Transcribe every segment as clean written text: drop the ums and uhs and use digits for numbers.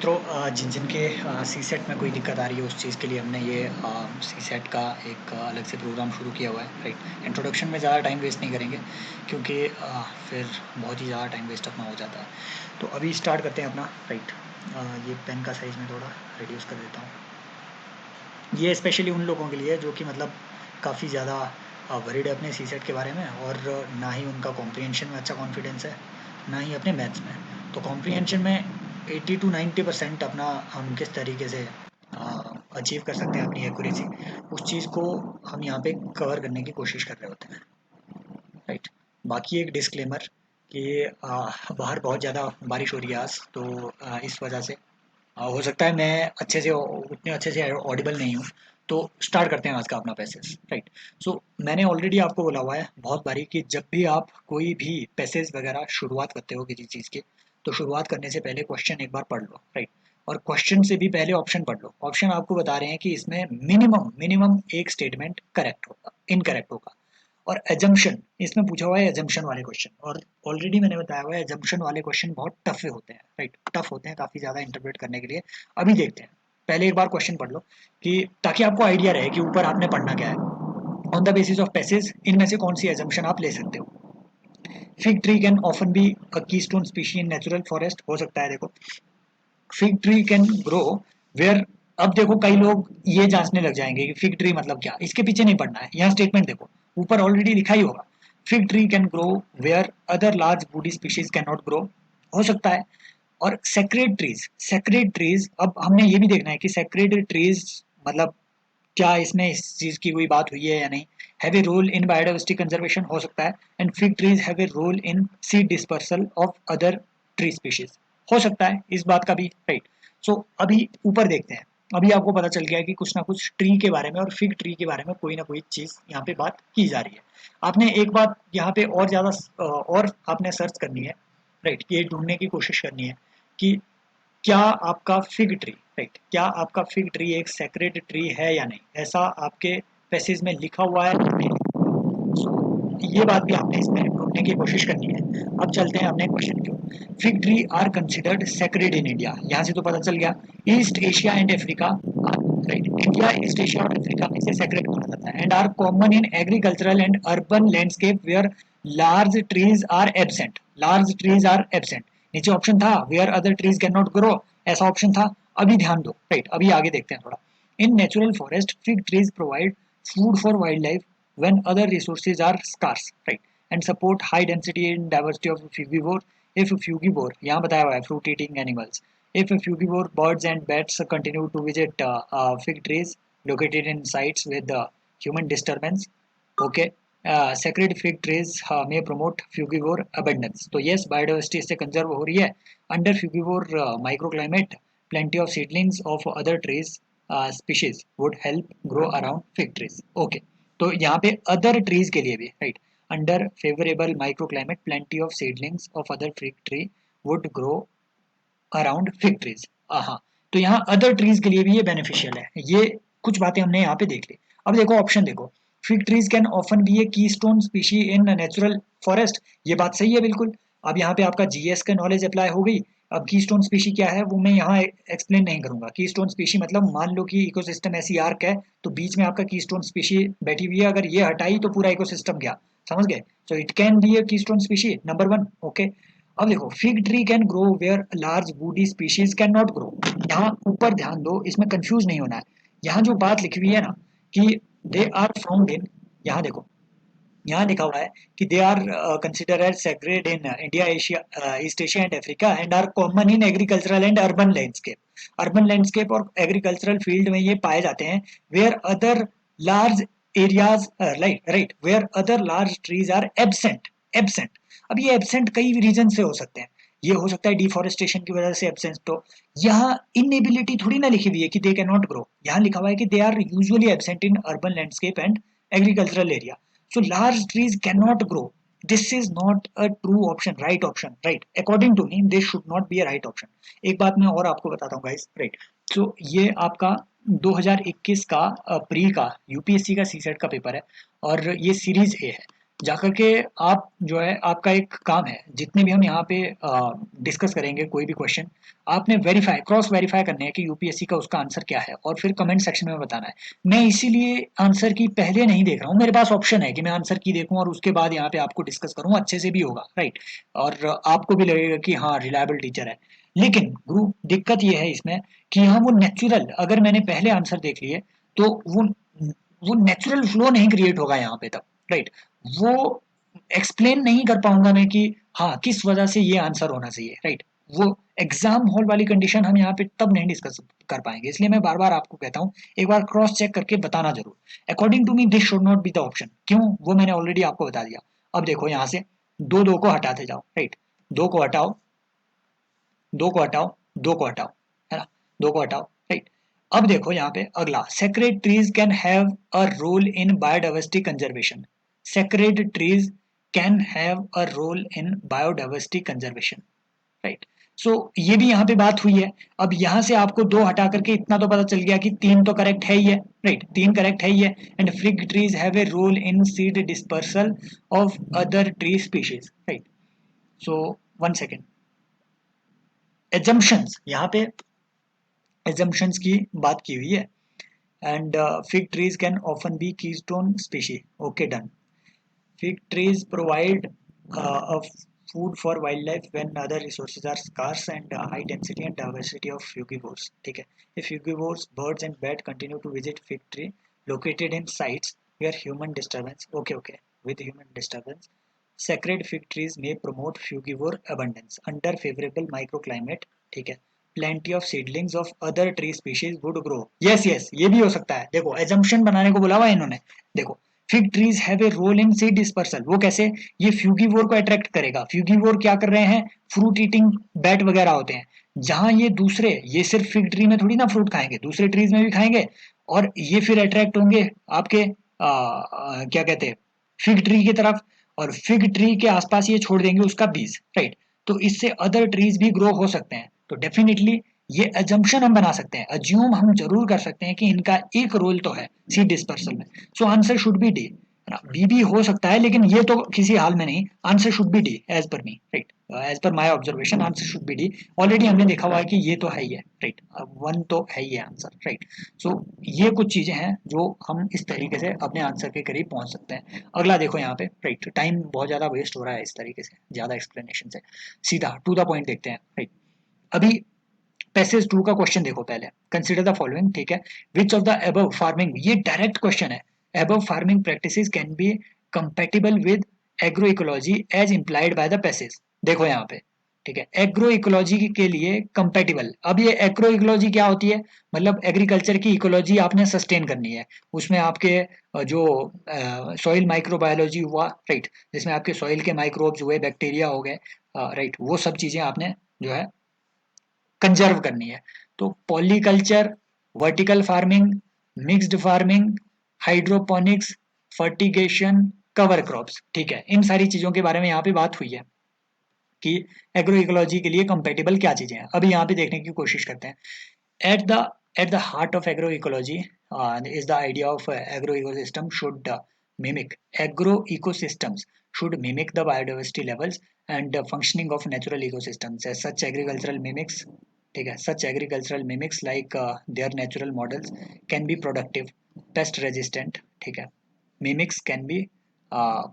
जिन जिनके सी सेट में कोई दिक्कत आ रही है उस चीज़ के लिए हमने ये सी सेट का एक अलग से प्रोग्राम शुरू किया हुआ है, राइट। इंट्रोडक्शन में ज़्यादा टाइम वेस्ट नहीं करेंगे क्योंकि फिर बहुत ही ज़्यादा टाइम वेस्ट अपना हो जाता है। तो अभी स्टार्ट करते हैं अपना, राइट। ये पेन का साइज़ में थोड़ा रिड्यूस कर देता हूँ। ये स्पेशली उन लोगों के लिए जो कि मतलब काफ़ी ज़्यादा वरीड है अपने सी सेट के बारे में, और ना ही उनका कॉम्प्रीहेंशन में अच्छा कॉन्फिडेंस है, ना ही अपने मैथ्स में। तो कॉम्प्रीहेंशन में 80 to 90% अपना हम किस तरीके से अचीव कर सकते हैं अपनी एक्यूरेसी, उस चीज़ को हम यहाँ पे कवर करने की कोशिश कर रहे होते हैं, राइट। बाकी एक डिस्क्लेमर कि बाहर बहुत ज़्यादा बारिश हो रही है आज, तो इस वजह से हो सकता है मैं उतने अच्छे से ऑडिबल नहीं हूँ। तो स्टार्ट करते हैं आज का अपना पैसेज, राइट। सो मैंने ऑलरेडी आपको बोला हुआ है बहुत बारी कि जब भी आप कोई भी पैसेज वगैरह शुरुआत करते हो किसी चीज़ की, तो शुरुआत करने से पहले क्वेश्चन एक बार पढ़ लो, राइट। और क्वेश्चन से भी पहले ऑप्शन पढ़ लो। ऑप्शन आपको बता रहे हैं कि इसमें मिनिमम मिनिमम एक स्टेटमेंट करेक्ट होगा, इनकरेक्ट होगा। और एजम्पशन, इसमें पूछा हुआ है एजम्पशन वाले क्वेश्चन, और ऑलरेडी मैंने बताया हुआ है एजम्पशन वाले क्वेश्चन बहुत टफ होते हैं, राइट। टफ होते हैं काफ़ी ज़्यादा इंटरप्रेट करने के लिए। अभी देखते हैं, पहले एक बार क्वेश्चन पढ़ लो कि ताकि आपको आइडिया रहे कि ऊपर आपने पढ़ना क्या है। On the basis of passage इनमें से कौन सी एजम्पशन आप ले सकते हो। Fig tree can often be a keystone species in natural forest, हो सकता है। देखो, fig tree can grow where, अब देखो कई लोग ये जांचने लग जाएंगे कि फिग ट्री मतलब क्या, इसके पीछे नहीं पढ़ना है, यहाँ स्टेटमेंट देखो, ऊपर ऑलरेडी लिखा ही होगा। Fig tree can grow where other large woody species can not grow, हो सकता है। और सेक्रेड ट्रीज, अब हमने ये भी देखना है कि सेक्रेड ट्रीज मतलब क्या, इसमें इस चीज की कोई बात हुई है या नहीं। Have a role in biodiversity conservation, हो सकता है। And fig trees have a role in seed dispersal of other tree species, हो सकता है इस बात का भी, राइट। सो अभी ऊपर देखते हैं। अभी आपको पता चल गया कि कुछ ना कुछ ट्री के बारे में और फिग ट्री के बारे में कोई ना कोई चीज यहाँ पे बात की जा रही है। आपने एक बात यहाँ पे और ज्यादा और आपने सर्च करनी है, राइट। ये ढूंढने की कोशिश करनी है कि क्या आपका फिग ट्री, राइट, क्या आपका फिग ट्री एक सेक्रेड ट्री है या नहीं, ऐसा आपके पैसेज में लिखा हुआ है या नहीं। So, ये बात भी आपने इसमें ढूंढने की कोशिश करनी है। अब चलते हैं अपने क्वेश्चन की ओर। Fig tree are considered sacred in India, यहाँ से तो पता चल गया। East Asia and Africa, right, India East Asia और अफ्रीका में से सेक्रेड माना जाता है। And are common in agricultural and urban landscape where large trees are absent, large trees are absent. नीचे ऑप्शन था where other trees can not grow, ऐसा option था। अभी ध्यान दो, राइट। अभी आगे देखते हैं थोड़ा। इन natural forest fig trees provide food for wildlife when other resources are scarce, right, and support high density and diversity of frugivore. If frugivore, यहाँ बताया हुआ है fruit eating animals. If frugivore birds and bats continue to visit fig trees located in sites with human disturbance, okay, sacred fig trees may promote frugivore abundance. तो yes, biodiversity इससे conserve हो रही है. Under frugivore microclimate, plenty of seedlings of other trees species would help grow around fig trees. Okay, तो यहाँ पे other trees के लिए भी, right, under favorable microclimate plenty of seedlings of other fig tree would grow around fig trees. हाँ, तो यहाँ other trees के लिए भी ये बेनिफिशियल है। ये कुछ बातें हमने यहाँ पे देख ली। अब देखो ऑप्शन देखो, fig trees can often be a keystone species in natural forest, ये बात सही है बिल्कुल। अब यहाँ पे आपका जीएस का नॉलेज अप्लाई हो गई। अब कीस्टोन स्पीशी क्या है वो मैं यहाँ एक्सप्लेन नहीं करूंगा। कीस्टोन स्पीशी मतलब मान लो कि इकोसिस्टम ऐसी आर्क है, तो बीच में आपका कीस्टोन स्पीशी बैठी हुई है, अगर ये हटाई तो पूरा इकोसिस्टम गया, समझ गए। So it can be a keystone species, number one, okay. अब देखो, fig tree can grow where large woody species can not grow, यहाँ ऊपर ध्यान दो, इसमें कंफ्यूज नहीं होना है। यहाँ जो बात लिखी हुई है ना कि दे आर फाउंड इन, यहाँ देखो, यहाँ लिखा हुआ है कि they are consider as sacred in India, Asia, East Asia and Africa, and are common in agricultural and urban landscape. Urban landscape और एग्रीकल्चरल फील्ड में ये पाए जाते हैं। Where other large areas, right right, where other large trees are absent, absent. अब ये absent कई reason से हो सकते हैं। ये हो सकता है डिफॉरेस्टेशन की वजह से एबसेंट, तो यहाँ इनएबिलिटी थोड़ी ना लिखी हुई है कि दे कैन नॉट ग्रो, यहाँ लिखा हुआ है कि they are usually absent in urban landscape and agricultural area. So large trees cannot grow. This is not a true option, right option, right? According to me, this should not be a right option. एक बात मैं और आपको बताता हूँ guys, right? So ये आपका 2021 का प्री का यूपीएससी का सी सेट का पेपर है, और ये सीरीज ए है। जाकर के आप जो है, आपका एक काम है, जितने भी हम यहाँ पे डिस्कस करेंगे कोई भी क्वेश्चन, आपने वेरीफाई, क्रॉस वेरीफाई करने हैं कि यूपीएससी का उसका आंसर क्या है, और फिर कमेंट सेक्शन में बताना है। मैं इसीलिए आंसर की पहले नहीं देख रहा हूँ, मेरे पास ऑप्शन है कि मैं आंसर की देखूँ और उसके बाद यहाँ पे आपको डिस्कस करूँ, अच्छे से भी होगा, राइट, और आपको भी लगेगा कि हाँ रिलायबल टीचर है। लेकिन ग्रुप दिक्कत ये है इसमें कि यहाँ वो नेचुरल, अगर मैंने पहले आंसर देख लिए तो वो नेचुरल फ्लो नहीं क्रिएट होगा यहाँ पे तब, राइट। वो एक्सप्लेन नहीं कर पाऊंगा मैं कि हाँ किस वजह से ये आंसर होना चाहिए, राइट। वो एग्जाम हॉल वाली कंडीशन हम यहाँ पे तब नहीं डिस्कस कर पाएंगे, इसलिए मैं बार बार आपको कहता हूँ एक बार क्रॉस चेक करके बताना जरूर। According to me this should not be the option, क्यों, वो मैंने ऑलरेडी आपको बता दिया। अब देखो यहाँ से दो दो को हटाते जाओ, राइट, दो को हटाओ, दो को हटाओ, दो को हटाओ, है ना, दो को हटाओ, राइट। अब देखो यहाँ पे अगला, sacred trees can have a role in biodiversity conservation. Sacred trees can have a role in biodiversity conservation, right. So ये भी यहाँ पे बात हुई है। अब यहाँ से आपको दो हटा करके इतना तो पता चल गया कि तीन तो करेक्ट है ही है, राइट, तीन करेक्ट है ही है। And fig trees have a role in seed dispersal of other tree species, right. So one second, assumptions, यहाँ पे एजम्पशंस की बात की हुई है। And fig trees can often be keystone species, okay done. Fig trees provide a food for wildlife when other resources are scarce, and high density and diversity of frugivores. ठीक है, if frugivores, birds and bats continue to visit fig tree located in sites where human disturbance, okay, with human disturbance, sacred fig trees may promote frugivore abundance under favorable microclimate. ठीक है, plenty of seedlings of other tree species would grow. Yes, ये भी हो सकता है। देखो assumption बनाने को बोला हुआ है इन्होंने, देखो fig trees have a role in seed dispersal, वो कैसे, ये फ्यूगीवोर को अट्रैक्ट करेगा। फ्यूगीवोर क्या कर रहे हैं, फ्रूट ईटिंग बैट वगैरह होते हैं, जहां ये दूसरे, ये सिर्फ फिग ट्री में थोड़ी ना फ्रूट खाएंगे, दूसरे ट्रीज में भी खाएंगे, और ये फिर अट्रैक्ट होंगे आपके क्या कहते हैं, फिग ट्री की तरफ, और फिग ट्री के आसपास ये छोड़ देंगे उसका बीज, राइट। तो इससे अदर ट्रीज भी ग्रो हो सकते हैं। तो डेफिनेटली ये अजम्पशन हम बना सकते हैं, अज्यूम हम जरूर कर सकते हैं कि इनका एक रोल तो है सीड डिस्पर्सल में। So answer should be D, B भी हो सकता है लेकिन ये तो किसी हाल में नहीं, answer should be D as per me, right, as per my observation answer should be D. Already हमने देखा हुआ है कि ये तो है ही है, राइट, वन तो है ही है आंसर, राइट। सो ये कुछ चीजें हैं जो हम इस तरीके से अपने आंसर के करीब पहुंच सकते हैं। अगला देखो यहाँ पे, राइट, टाइम बहुत ज्यादा वेस्ट हो रहा है इस तरीके से ज्यादा एक्सप्लेनेशन से, सीधा टू द पॉइंट देखते हैं, राइट। अभी पैसेज टू का क्वेश्चन देखो पहले, कंसीडर द फॉलोइंग, ठीक है, which of the above farming, ये डायरेक्ट क्वेश्चन है, above farming practices can be compatible with agro ecology as implied by the passage. देखो यहाँ पे, ठीक है, एग्रो इकोलॉजी के लिए कंपेटिबल। अब ये एग्रो इकोलॉजी क्या होती है, मतलब एग्रीकल्चर की इकोलॉजी आपने सस्टेन करनी है, उसमें आपके जो सॉइल माइक्रोबायोलॉजी हुआ, राइट, जिसमें आपके सॉइल के माइक्रोब्स हुए, बैक्टीरिया हो गए, राइट, वो सब चीजें आपने जो है कंजर्व करनी है। तो polyculture, vertical farming, mixed farming, hydroponics, fertigation, cover crops, ठीक है, इन सारी चीजों के बारे में यहाँ पे बात हुई है कि एग्रो इकोलॉजी के लिए कंपेटिबल क्या चीजें हैं। अभी यहाँ पे देखने की कोशिश करते हैं। At the heart of agro ecology is the idea of agro ecosystem should mimic, agro ecosystems should mimic the biodiversity levels and functioning of natural ecosystems as such agricultural mimics, ठीक है, such agricultural mimics like their natural models can be productive, pest resistant, ठीक है, mimics can be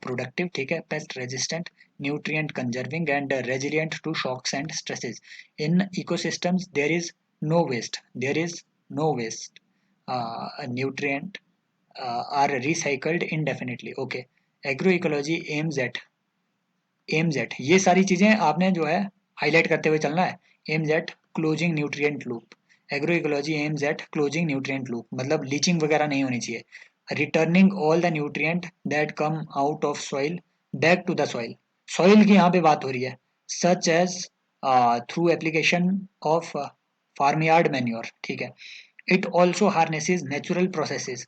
productive, ठीक है, pest resistant, nutrient conserving and resilient to shocks and stresses. In ecosystems there is no waste, nutrient are recycled indefinitely, okay. Agroecology aims at ये सारी चीजें आपने जो है हाईलाइट करते हुए चलना है। aims at closing nutrient loop, agroecology aims at closing nutrient loop, मतलब लीचिंग वगैरह नहीं होनी चाहिए। Returning all the nutrient that come out of soil back to the soil, soil की यहाँ पे बात हो रही है, such as through application of farmyard manure, ठीक है। It also harnesses natural processes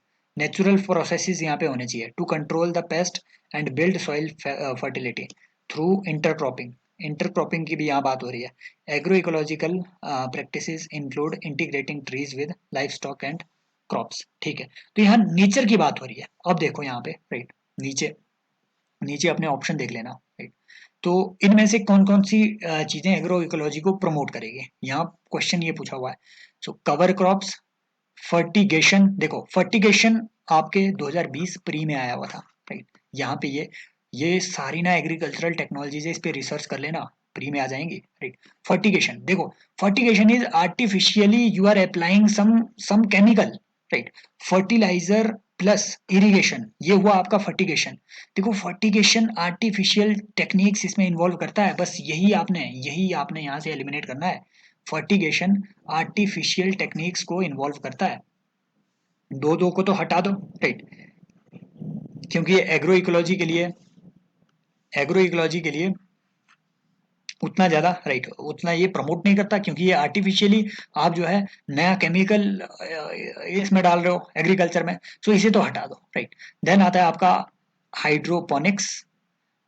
यहाँ पे होने चाहिए to control the pest and build soil fertility through intercropping, intercropping की भी यहाँ बात हो रही है। Agro ecological practices include integrating trees with life stock and crops, ठीक है। तो यहाँ नेचर की बात हो रही है। अब देखो यहाँ पे, राइट, नीचे नीचे अपने ऑप्शन देख लेना, राइट। तो इनमें से कौन कौन सी चीजें एग्रो इकोलॉजी को प्रमोट करेगी, यहाँ क्वेश्चन ये पूछा हुआ है। सो कवर क्रॉप्स, फर्टिगेशन, देखो फर्टिगेशन आपके 2020 प्री में आया हुआ था, राइट। यहाँ पे ये सारी ना एग्रीकल्चरल टेक्नोलॉजीज इस पे रिसर्च कर लेना, प्री में आ जाएंगी, राइट। फर्टिगेशन, देखो fertigation is artificially you are applying some chemical, right. Fertilizer plus irrigation, ये हुआ आपका फर्टिगेशन। देखो फर्टिगेशन आर्टिफिशियल टेक्निक्स इसमें इन्वॉल्व करता है, बस यही आपने यहाँ से एलिमिनेट करना है। फर्टिगेशन आर्टिफिशियल टेक्निक्स को इन्वॉल्व करता है, दो दो को तो हटा दो, राइट। क्योंकि एग्रो इकोलॉजी के लिए उतना ज्यादा, राइट, उतना ये प्रमोट नहीं करता, क्योंकि ये आर्टिफिशियली आप जो है नया केमिकल इसमें डाल रहे हो एग्रीकल्चर में, सो इसे तो हटा दो, राइट। देन आता है आपका हाइड्रोपोनिक्स,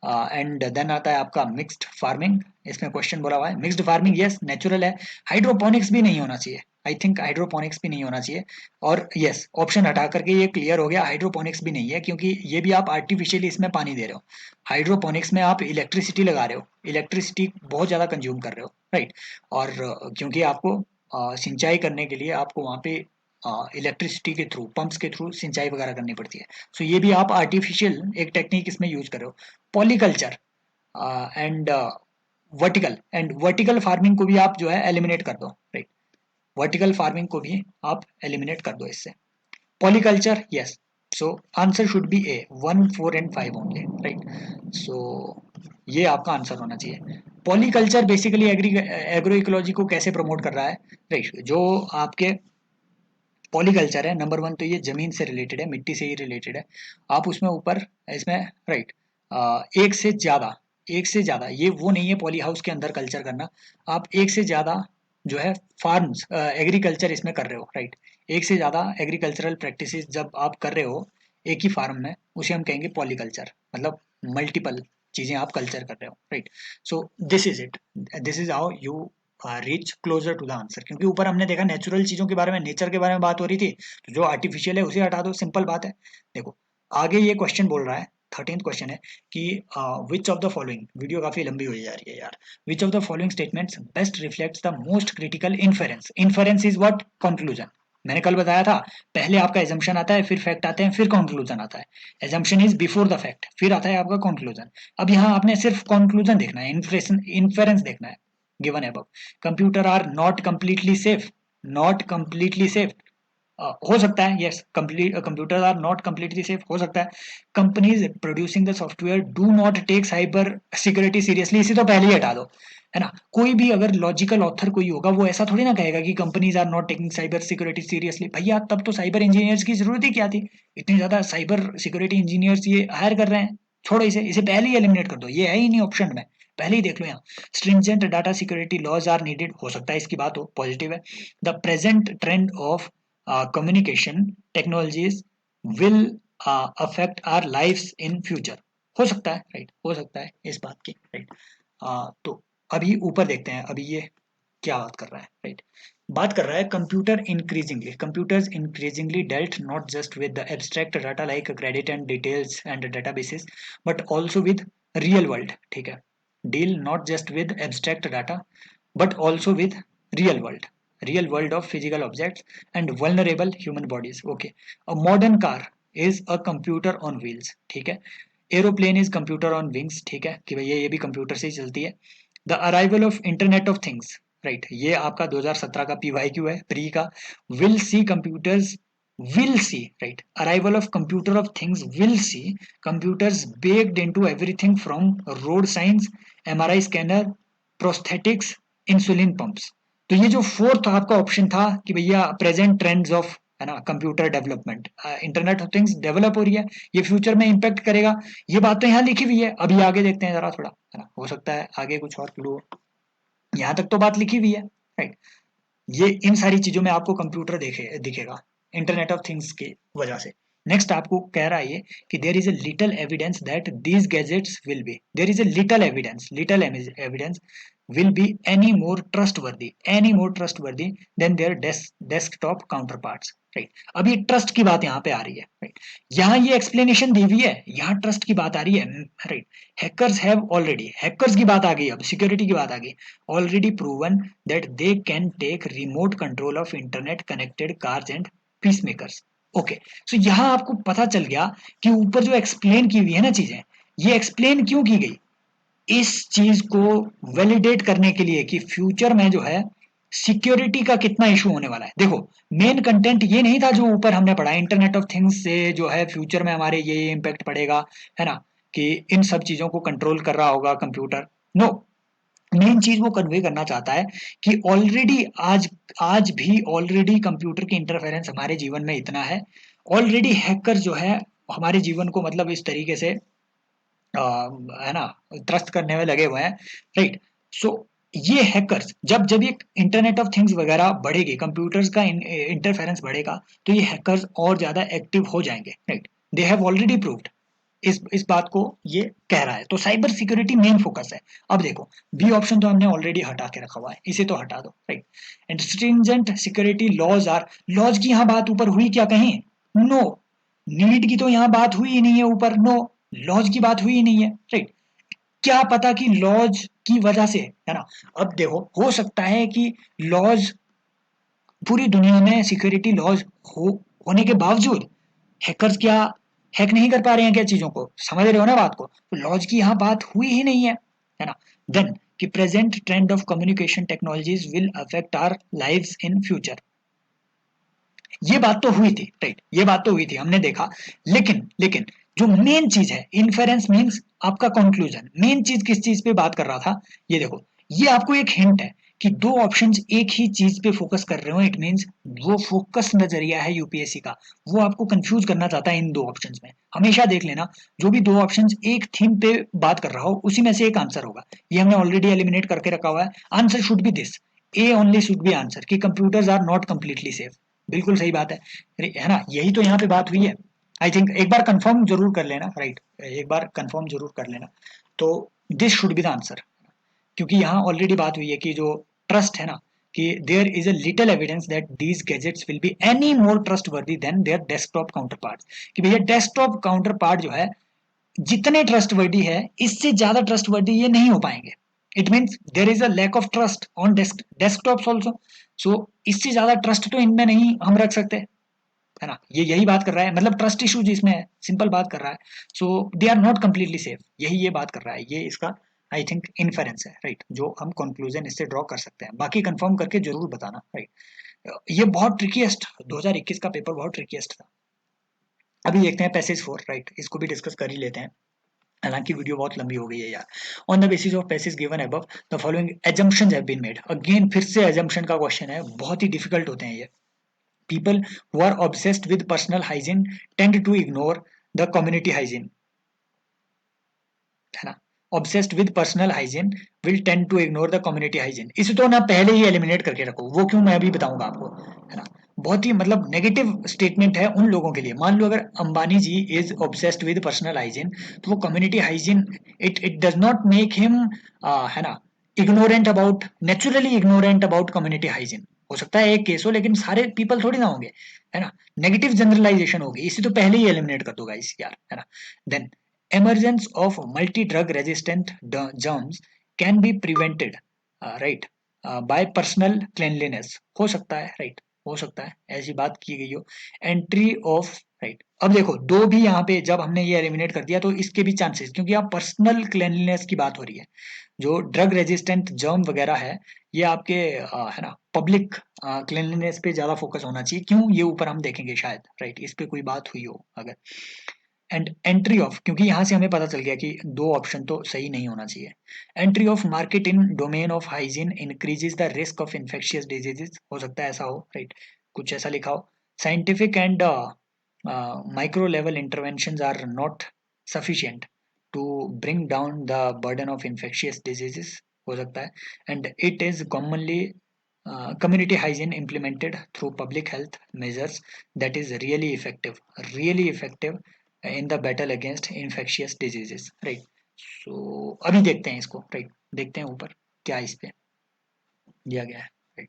एंड देन आता है आपका मिक्स्ड फार्मिंग। इसमें क्वेश्चन बोला हुआ है मिक्स्ड फार्मिंग, यस नेचुरल है। हाइड्रोपोनिक्स भी नहीं होना चाहिए, आई थिंक हाइड्रोपोनिक्स भी नहीं होना चाहिए। और यस ऑप्शन हटा करके ये क्लियर हो गया, हाइड्रोपोनिक्स भी नहीं है, क्योंकि ये भी आप आर्टिफिशियली इसमें पानी दे रहे हो। हाइड्रोपोनिक्स में आप इलेक्ट्रिसिटी लगा रहे हो, इलेक्ट्रिसिटी बहुत ज्यादा कंज्यूम कर रहे हो, राइट। और क्योंकि आपको सिंचाई करने के लिए आपको वहाँ पे इलेक्ट्रिसिटी के थ्रू, पंप्स के थ्रू सिंचाई वगैरह करनी पड़ती है। सो ये भी आप आर्टिफिशियल एक टेक्निक इसमें यूज कर रहे हो। पॉलीकल्चर एंड वर्टिकल फार्मिंग को भी आप जो है एलिमिनेट कर दो, राइट। वर्टिकल फार्मिंग को भी आप एलिमिनेट कर दो इससे। Polyculture, yes. So answer should be A 1, 4 and 5 only, right. So ये आपका आंसर होना चाहिए। पॉलीकल्चर बेसिकली एग्रो इकोलॉजी को कैसे प्रमोट कर रहा है, राइट। जो आपके पॉलीकल्चर है, नंबर वन तो ये जमीन से रिलेटेड है, मिट्टी से ही रिलेटेड है। आप उसमें ऊपर इसमें, राइट, एक से ज्यादा, एक से ज्यादा, ये वो नहीं है पॉली हाउस के अंदर कल्चर करना। आप एक से ज्यादा जो है फार्म्स एग्रीकल्चर इसमें कर रहे हो, राइट। एक से ज्यादा एग्रीकल्चरल प्रैक्टिसेस जब आप कर रहे हो एक ही फार्म में, उसे हम कहेंगे पॉलीकल्चर, मतलब मल्टीपल चीजें आप कल्चर कर रहे हो, right. So this is how you reach closer to the answer, क्योंकि ऊपर हमने देखा नेचुरल चीजों के बारे में, नेचर के बारे में बात हो रही थी, तो जो आर्टिफिशियल है उसे हटा दो, सिंपल बात है। देखो आगे ये क्वेश्चन बोल रहा है, 13th क्वेश्चन है कि विच ऑफ द फॉलोइंग, वीडियो काफी लंबी हो जा रही है यार, विच of the following statements best reflects the most critical inference. Inference is what, conclusion. मैंने कल बताया था, पहले आपका एजम्पशन आता है, फिर फैक्ट आते हैं, फिर कंक्लूजन आता है। Assumption is before the fact, फिर आता है आपका कंक्लूजन। अब यहाँ आपने सिर्फ कंक्लूजन देखना है, इन्फेरेंस देखना है। गिवन है, computer are not completely safe, not completely safe, हो सकता है, yes, computer are not completely safe, हो सकता है। Companies producing the software do not take cyber security seriously, इसे तो पहले ही हटा दो, है ना। कोई भी अगर लॉजिकल ऑथर कोई होगा वो ऐसा थोड़ी ना कहेगा कि companies are not taking cyber security seriously. भैया तब तो साइबर इंजीनियर्स की जरूरत ही क्या थी, इतने ज्यादा साइबर सिक्योरिटी इंजीनियर्स ये हायर कर रहे हैं। छोड़ो इसे पहले ही एलिमिनेट कर दो, ये है ही नहीं ऑप्शन में, पहले ही देख लो यहाँ। Stringent data security laws are needed, हो सकता है इसकी बात हो, पॉजिटिव है। The present trend of communication technologies will affect our lives in future, हो सकता है, राइट, हो सकता है इस बात की, राइट। तो अभी ऊपर देखते हैं, अभी ये क्या बात कर रहा है, राइट। बात कर रहा है computers increasingly dealt not just with the abstract data like credit and details and databases but also with real world, ठीक है। Deal not just with abstract data but also with real world real world of physical objects and vulnerable human bodies, okay। a modern car is a computer on wheels, ठीक है। Aeroplane is computer on wings, ठीक है, कि भैया ये भी computer से ही चलती है। The arrival of internet of things, right, ये आपका 2017 का PYQ है, प्री का। Will see computers, will see, right, arrival of computer of things, will see computers baked into everything from road science, MRI scanner, prosthetics, insulin pumps. तो ये जो fourth आपका option था कि भैया प्रेजेंट ट्रेंड्स ऑफ, है ना, computer development, internet of things develop हो रही है, ये फ्यूचर में इंपैक्ट करेगा, ये बात तो यहाँ लिखी हुई है। अभी आगे देखते हैं जरा थोड़ा, है ना, हो सकता है आगे कुछ और क्लू हो, यहाँ तक तो बात लिखी हुई है, राइट। ये इन सारी चीजों में आपको कंप्यूटर दिखेगा इंटरनेट ऑफ थिंग्स की वजह से। नेक्स्ट आपको कह रहा है ये कि there is a little evidence that these gadgets will be, there is a little evidence will be any more trustworthy than their desktop counterparts, right? अब ये ट्रस्ट की बात यहाँ पे आ रही है, right? यहाँ ये एक्सप्लेनेशन दी हुई है, यहाँ ट्रस्ट की बात आ रही है, राइट? हैकर्स की बात आ गई, अब सिक्योरिटी की बात आ गई, already proven that they can take remote control of internet connected cars and pacemakers. Okay, so यहाँ आपको पता चल गया कि ऊपर जो एक्सप्लेन की हुई है ना चीजें, ये एक्सप्लेन क्यों की गई, इस चीज को वैलिडेट करने के लिए कि फ्यूचर में जो है सिक्योरिटी का कितना इशू होने वाला है। देखो, मेन कंटेंट ये नहीं था जो ऊपर हमने पढ़ा, इंटरनेट ऑफ थिंग्स से जो है फ्यूचर में हमारे ये इम्पैक्ट पड़ेगा, है ना, कि इन सब चीजों को कंट्रोल कर रहा होगा कंप्यूटर। नो, मेन चीज वो कन्वे करना चाहता है कि ऑलरेडी आज भी ऑलरेडी कंप्यूटर की इंटरफेरेंस हमारे जीवन में इतना है, ऑलरेडी हैकर जो है हमारे जीवन को मतलब इस तरीके से है ना त्रस्त करने में लगे हुए हैं, राइट? सो ये हैकर्स जब जब ये इंटरनेट ऑफ थिंग्स वगैरह बढ़ेगी, कंप्यूटर्स का इंटरफेरेंस बढ़ेगा, तो ये हैकर्स और ज्यादा एक्टिव हो जाएंगे, right? They have already proved, इस बात को ये कह रहा है। तो साइबर सिक्योरिटी मेन फोकस है। अब देखो, बी ऑप्शन तो हमने ऑलरेडी हटा के रखा हुआ है, इसे तो हटा दो, right? And stringent security laws are, laws की यहाँ बात ऊपर हुई क्या कहीं? नो, नीड की तो यहाँ बात हुई ही नहीं है ऊपर, नो, लॉज की बात हुई ही नहीं है, राइट? क्या पता कि लॉज की वजह से, है ना, अब देखो हो सकता है कि लॉज पूरी दुनिया में सिक्योरिटी लॉज होने के बावजूद हैकर्स क्या हैक नहीं कर पा रहे हैं क्या चीजों को, समझ रहे हो ना बात को? तो लॉज की यहाँ बात हुई ही नहीं है ना? देन कि present trend of communication technologies will affect our lives in future, ये बात तो हुई थी, राइट? ये बात तो हुई थी, हमने देखा। लेकिन जो मेन चीज है, इन्फेरेंस मीन्स आपका कंक्लूजन, मेन चीज किस चीज पे बात कर रहा था, ये देखो, ये आपको एक हिंट है कि दो ऑप्शंस एक ही चीज पे फोकस कर रहे हो, इट मींस वो फोकस नजरिया है यूपीएससी का, वो आपको कंफ्यूज करना चाहता है इन दो ऑप्शंस में। हमेशा देख लेना, जो भी दो ऑप्शंस एक थीम पे बात कर रहा हो उसी में से एक आंसर होगा, ये हमने ऑलरेडी एलिमिनेट करके रखा हुआ है। Answer should be this, A only should be answer, कि computers are not completely safe. बिल्कुल सही बात है ना? यही तो यहाँ पे बात हुई है। आई थिंक एक बार कंफर्म जरूर कर लेना, राइट? एक बार कंफर्म जरूर कर लेना। तो this should be the answer, क्योंकि यहाँ ऑलरेडी बात हुई है कि जो ट्रस्ट है ना, कि there is a little evidence that these gadgets will be any more trustworthy than their desktop counterpart, कि भैया डेस्कटॉप काउंटर पार्ट जो है जितने ट्रस्टवर्दी है, इससे ज्यादा ट्रस्टवर्दी ये नहीं हो पाएंगे। It means there is a lack of trust on desktops also. So इससे ज्यादा ट्रस्ट तो इनमें नहीं हम रख सकते, है ना? ये यही बात कर रहा है, मतलब ट्रस्ट इशू जिसमें है, सिंपल बात कर रहा है। So they are not completely safe, यही ये बात कर रहा है, ये इसका आई थिंक इन्फेरेंस है, राइट? जो हम कंक्लूजन इससे ड्रॉ कर सकते हैं, बाकी कंफर्म करके जरूर बताना, राइट? ये बहुत ट्रिकीएस्ट 2021 का पेपर बहुत ट्रिकीएस्ट था। अभी देखते हैं पैसेज 4, राइट? इसको भी डिस्कस कर ही लेते हैं, हालांकि वीडियो बहुत लंबी हो गई है यार। On the basis of passage given above the following assumptions have been made, again फिर से assumption का क्वेश्चन है, बहुत ही डिफिकल्ट होते हैं ये। People who are obsessed with personal hygiene tend to ignore the community hygiene, है ना? Obsessed with personal hygiene will tend to ignore the community hygiene, इसे तो ना पहले ही एलिमिनेट करके रखो, वो क्यों मैं अभी बताऊंगा आपको, है ना? बहुत ही मतलब नेगेटिव स्टेटमेंट है उन लोगों के लिए। मान लो अगर Ambani ji is obsessed with personal hygiene, तो वो community hygiene, it does not make him, है ना, ignorant about, naturally ignorant about community hygiene. हो सकता है एक केस हो, लेकिन सारे पीपल थोड़ी ना होंगे, है ना? नेगेटिव जनरलाइजेशन होगी, इसे तो पहले ही एलिमिनेट कर दो गाइस यार, है ना? Then emergence of multi-drug resistant germs can be prevented, right, by personal cleanliness, हो सकता है, right? हो सकता है ऐसी बात की गई हो। Entry of, right? अब देखो, दो भी यहाँ पे जब हमने ये एलिमिनेट कर दिया तो इसके भी चांसेस, क्योंकि यहाँ पर्सनल क्लेanलीनेस की बात हो रही है, जो ड्रग रेजिस्टेंट जर्म वगैरह है ये आपके है ना पब्लिक क्लेanलीनेस पे ज्यादा फोकस होना चाहिए, क्यों, ये ऊपर हम देखेंगे शायद, राइट? इस पे कोई बात हुई हो अगर। एंड एंट्री ऑफ, क्योंकि यहाँ से हमें पता चल गया कि दो ऑप्शन तो सही नहीं होना चाहिए। Entry of market in domain of hygiene increases the risk of infectious diseases, हो सकता है ऐसा हो, राइट? कुछ ऐसा लिखा हो। Scientific and micro level interventions are not sufficient to bring down the burden of infectious diseases, हो सकता है। And it is commonly community hygiene implemented through public health measures that is really effective in the battle against infectious diseases, right? So अभी देखते हैं इसको, right? देखते हैं ऊपर क्या इस पे दिया गया है, right?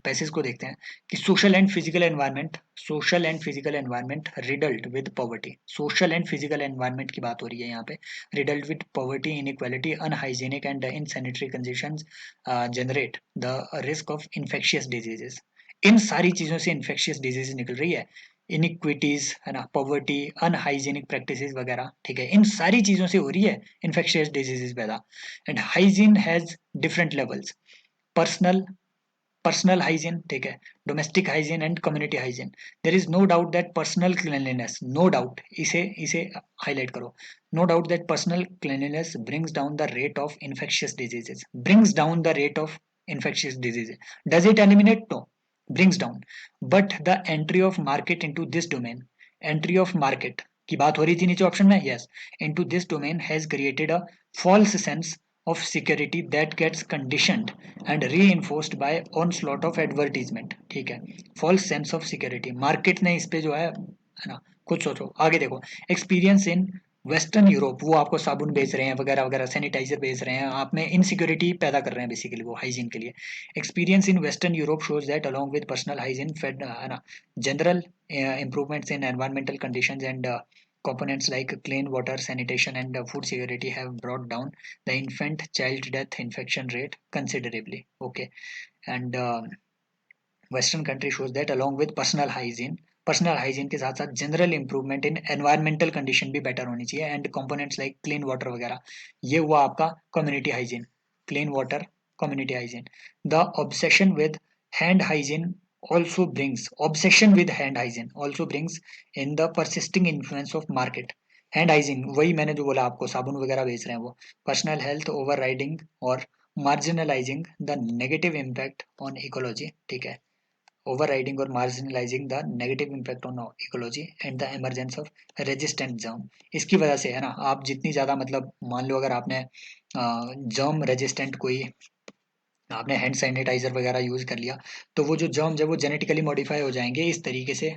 पैसेज को देखते हैं कि social and physical environment riddled with poverty, social and physical environment की बात हो रही है यहाँ पे, riddled with poverty, inequality, unhygienic and insanitary conditions generate the risk of infectious diseases. इन सारी चीजों से इन्फेक्शियस डिजीज निकल रही है, इनइक्विटीज है ना, पॉवर्टी, अनहाइजीनिक प्रैक्टिसेस वगैरह, ठीक है, इन सारी चीजों से हो रही है इन्फेक्शियस डिजीजेस पैदा। And hygiene has different levels, personal personal hygiene, ठीक है, domestic hygiene and community hygiene. There is no doubt that personal cleanliness, no doubt, इसे इसे हाईलाइट करो, no doubt that personal cleanliness brings down the rate of infectious diseases, brings down the rate of infectious diseases. Does it eliminate? No, brings down, but the entry of market into this domain, entry of market की बात हो रही थी नीचे option में, yes, into this domain has created a false sense of security that gets conditioned and reinforced by onslaught of advertisement, ठीक है, false sense of security, market ने इस पे जो है ना, कुछ सोचो आगे देखो, एक्सपीरियंस इन वेस्टर्न यूरोप, वो आपको साबुन बेच रहे हैं वगैरह वगैरह, सैनिटाइजर बेच रहे हैं, आप में इनसिक्योरिटी पैदा कर रहे हैं बेसिकली वो हाइजीन के लिए। Experience in Western Europe shows that along with personal hygiene, general improvements in environmental conditions and components like clean water, sanitation, and food security have brought down the infant child death infection rate considerably. Okay, and Western country shows that along with personal hygiene के साथ साथ general improvement in environmental condition भी better होनी चाहिए, and components like clean water वगैरह, ये हुआ आपका community hygiene, clean water, community hygiene. The obsession with hand hygiene also brings in the persisting influence of market, hand hygiene वही मैंने जो बोला आपको, साबुन वगैरह बेच रहे हैं वो, पर्सनल हेल्थ ओवर राइडिंग और marginalizing the negative impact on ecology, ठीक है, overriding और marginalizing the negative impact on ecology and the emergence of resistant germ। इसकी वजह से है ना, आप जितनी ज़्यादा मतलब मान लो अगर आपने जर्म रेजिस्टेंट कोई आपने हैंड सैनिटाइजर वगैरह यूज कर लिया, तो वो जो जर्म्स है वो जेनेटिकली मॉडिफाई हो जाएंगे इस तरीके से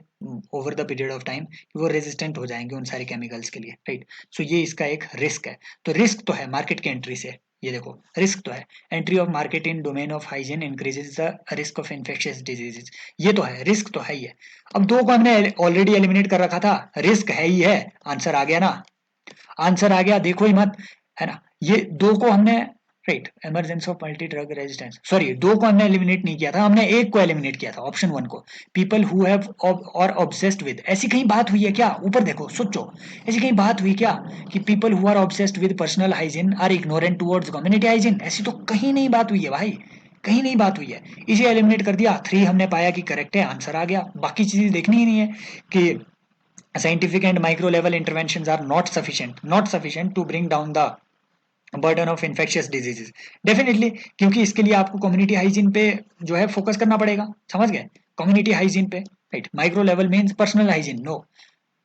over the period of time, वो रेजिस्टेंट हो जाएंगे उन सारे केमिकल्स के लिए, राइट। सो ये इसका एक रिस्क है। तो रिस्क तो है मार्केट के एंट्री से, ये देखो रिस्क तो है, entry of market in domain of hygiene increases the risk of infectious diseases, ये तो है, रिस्क तो है ही है। अब दो को हमने ऑलरेडी एलिमिनेट कर रखा था, रिस्क है ही है, आंसर आ गया ना, आंसर आ गया, देखो ही मत, है ना, ये दो को हमने, right, emergence of multi drug resistance, sorry दो को हमने एलिमिनेट नहीं किया था, हमने एक को एलिमिनेट किया था, ऑप्शन वन को, पीपल हु हैव और ऑब्सेस्ड विद, ऐसी कहीं बात हुई है क्या, ऊपर देखो सोचो, ऐसी कहीं बात हुई क्या कि people who are obsessed with personal hygiene are ignorant towards community hygiene, ऐसी तो कहीं नहीं बात हुई है भाई, कहीं नहीं बात हुई है। इसे एलिमिनेट कर दिया, थ्री हमने पाया कि करेक्ट है, आंसर आ गया, बाकी चीजें देखनी ही नहीं है कि scientific and micro level interventions are not sufficient to bring down the burden of infectious diseases, definitely, क्योंकि इसके लिए आपको कम्युनिटी हाइजीन पे जो है फोकस करना पड़ेगा, समझ गए, कम्युनिटी हाइजीन पे, right. Micro level means personal hygiene, no,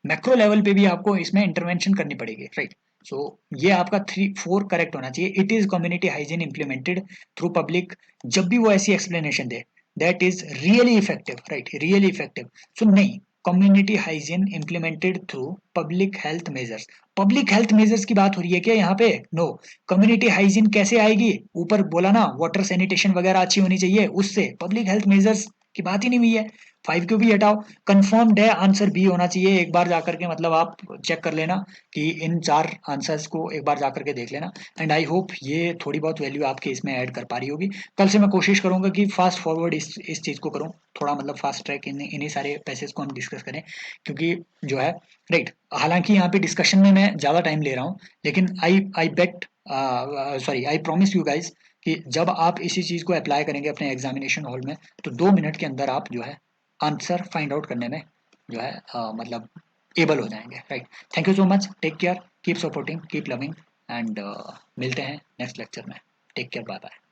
macro level पे भी आपको इसमें इंटरवेंशन करनी पड़ेगी, राइट। सो ये आपका 3 4 करेक्ट होना चाहिए, it is community hygiene implemented through public, जब भी वो ऐसी एक्सप्लेनेशन दे that is really effective, right, really effective, so नहीं, community hygiene implemented through public health measures, public health measures की बात हो रही है क्या यहाँ पे, नो, कम्युनिटी हाइजीन कैसे आएगी, ऊपर बोला ना वाटर सैनिटेशन वगैरह अच्छी होनी चाहिए, उससे पब्लिक हेल्थ मेजर्स की बात ही नहीं हुई है, 5 को भी हटाओ, कंफर्म्ड है, आंसर बी होना चाहिए, एक बार जाकर के मतलब आप चेक कर लेना कि इन 4 आंसर्स को एक बार जाकर के देख लेना, एंड आई होप ये थोड़ी बहुत वैल्यू आपके इसमें ऐड कर पा रही होगी। कल से मैं कोशिश करूंगा कि फास्ट फॉरवर्ड इस चीज़ को करूँ, थोड़ा मतलब फास्ट ट्रैक इन्हीं सारे पैसेज को हम डिस्कस करें, क्योंकि जो है, राइट, हालांकि यहाँ पे डिस्कशन में मैं ज़्यादा टाइम ले रहा हूँ, लेकिन I bet, sorry I promise you guys कि जब आप इसी चीज़ को अप्लाई करेंगे अपने एग्जामिनेशन हॉल में, तो 2 मिनट के अंदर आप जो है आंसर फाइंड आउट करने में जो है मतलब एबल हो जाएंगे, right. Thank you so much, take care, keep supporting, keep loving, and मिलते हैं नेक्स्ट लेक्चर में, टेक केयर, बाय बाय।